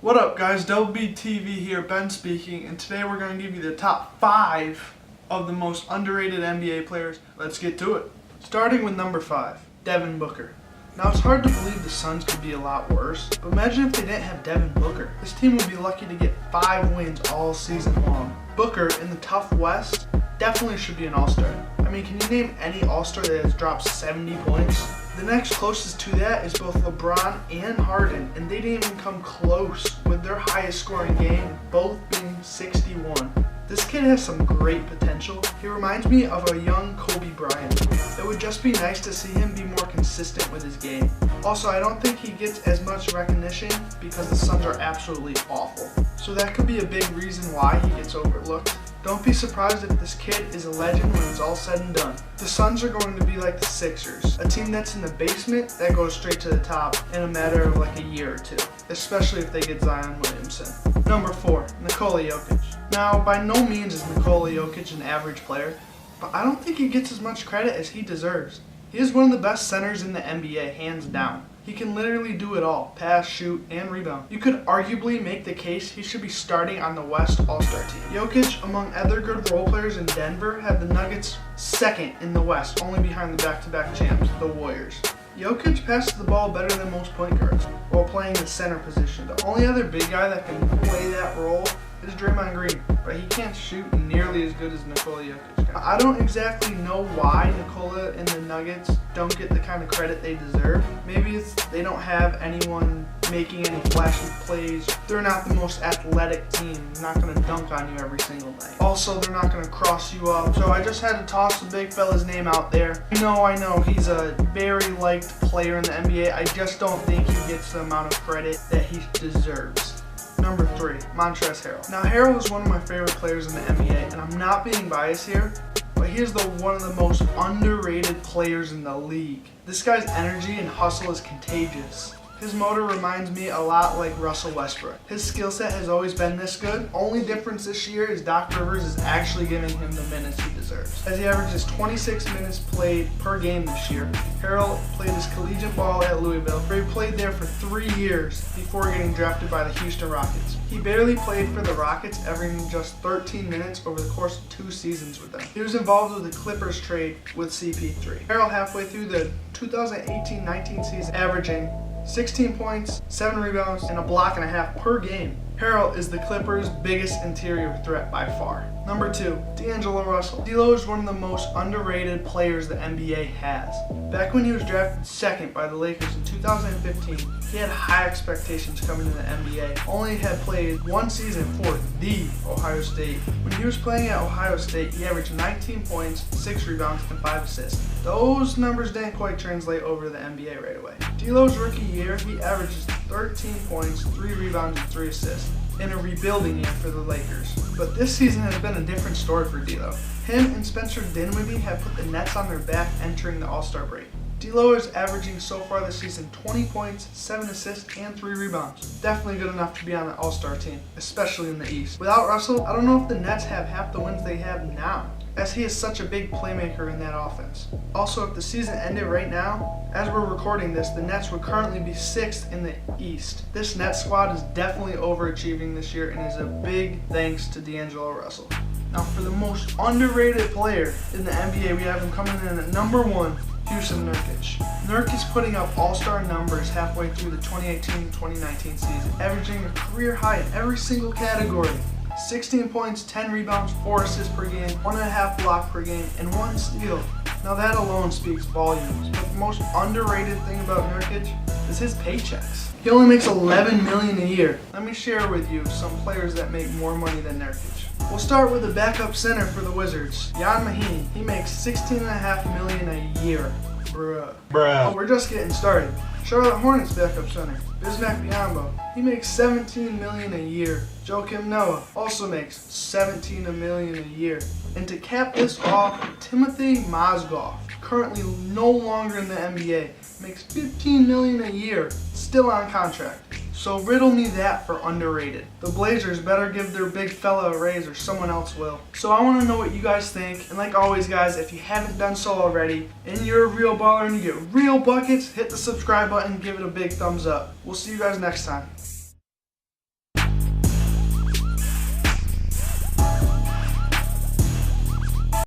What up guys, WBTV here, Ben speaking, and today we're going to give you the top 5 of the most underrated NBA players. Let's get to it. Starting with number 5, Devin Booker. Now it's hard to believe the Suns could be a lot worse, but imagine if they didn't have Devin Booker. This team would be lucky to get 5 wins all season long. Booker, in the tough West, definitely should be an all-star. I mean, can you name any all-star that has dropped 70 points? The next closest to that is both LeBron and Harden, and they didn't even come close, with their highest scoring game both being 61. This kid has some great potential. He reminds me of a young Kobe Bryant. It would just be nice to see him be more consistent with his game. Also, I don't think he gets as much recognition because the Suns are absolutely awful. So that could be a big reason why he gets overlooked. Don't be surprised if this kid is a legend when it's all said and done. The Suns are going to be like the Sixers, a team that's in the basement that goes straight to the top in a matter of like a year or two, especially if they get Zion Williamson. Number 4, Nikola Jokic. Now, by no means is Nikola Jokic an average player, but I don't think he gets as much credit as he deserves. He is one of the best centers in the NBA, hands down. He can literally do it all, pass, shoot, and rebound. You could arguably make the case he should be starting on the West All-Star team. Jokic, among other good role players in Denver, had the Nuggets second in the West, only behind the back-to-back champs, the Warriors. Jokic passes the ball better than most point guards while playing the center position. The only other big guy that can play that role is Draymond Green, but he can't shoot nearly as good as Nikola Jokic. I don't exactly know why Nikola and the Nuggets don't get the kind of credit they deserve. Maybe it's they don't have anyone making any flashy plays. They're not the most athletic team. They're not going to dunk on you every single night. Also, they're not going to cross you up. So I just had to toss the big fella's name out there. I know he's a very liked player in the NBA. I just don't think he gets the amount of credit that he deserves. Number 3, Montrezl Harrell. Now, Harrell is one of my favorite players in the NBA, and I'm not being biased here, but he's one of the most underrated players in the league. This guy's energy and hustle is contagious. His motor reminds me a lot like Russell Westbrook. His skill set has always been this good. Only difference this year is Doc Rivers is actually giving him the minutes he deserves. As he averages 26 minutes played per game this year, Harrell played his collegiate ball at Louisville, where he played there for 3 years before getting drafted by the Houston Rockets. He barely played for the Rockets, averaging just 13 minutes over the course of 2 seasons with them. He was involved with the Clippers trade with CP3. Harrell, halfway through the 2018-19 season, averaging 16 points, 7 rebounds, and a block and a half per game. Harrell is the Clippers' biggest interior threat by far. Number 2, D'Angelo Russell. D'Lo is one of the most underrated players the NBA has. Back when he was drafted second by the Lakers in 2015, he had high expectations coming to the NBA. Only had played 1 season for the Ohio State. When he was playing at Ohio State, he averaged 19 points, 6 rebounds, and 5 assists. Those numbers didn't quite translate over to the NBA right away. D'Lo's rookie year, he averages 13 points, 3 rebounds, and 3 assists in a rebuilding year for the Lakers. But this season has been a different story for D'Lo. Him and Spencer Dinwiddie have put the Nets on their back entering the All-Star break. D'Lo is averaging so far this season 20 points, 7 assists, and 3 rebounds. Definitely good enough to be on an All-Star team, especially in the East. Without Russell, I don't know if the Nets have half the wins they have now, as he is such a big playmaker in that offense. Also, if the season ended right now, as we're recording this, the Nets would currently be 6th in the East. This Nets squad is definitely overachieving this year and is a big thanks to D'Angelo Russell. Now, for the most underrated player in the NBA, we have him coming in at number 1, Jusuf Nurkic. Nurkic is putting up all-star numbers halfway through the 2018-2019 season, averaging a career high in every single category. 16 points, 10 rebounds, 4 assists per game, 1.5 block per game, and 1 steal. Now that alone speaks volumes, but the most underrated thing about Nurkic is his paychecks. He only makes $11 million a year. Let me share with you some players that make more money than Nurkic. We'll start with the backup center for the Wizards, Ian Mahinmi. He makes $16.5 million a year. Bruh. Oh, we're just getting started. Charlotte Hornets backup center, Bismack Biyombo. He makes $17 million a year. Joakim Noah also makes $17 million a year. And to cap this off, Timothy Mozgov, currently no longer in the NBA, makes $15 million a year, still on contract. So riddle me that for underrated. The Blazers better give their big fella a raise or someone else will. So I want to know what you guys think. And like always guys, if you haven't done so already, and you're a real baller and you get real buckets, hit the subscribe button and give it a big thumbs up. We'll see you guys next time.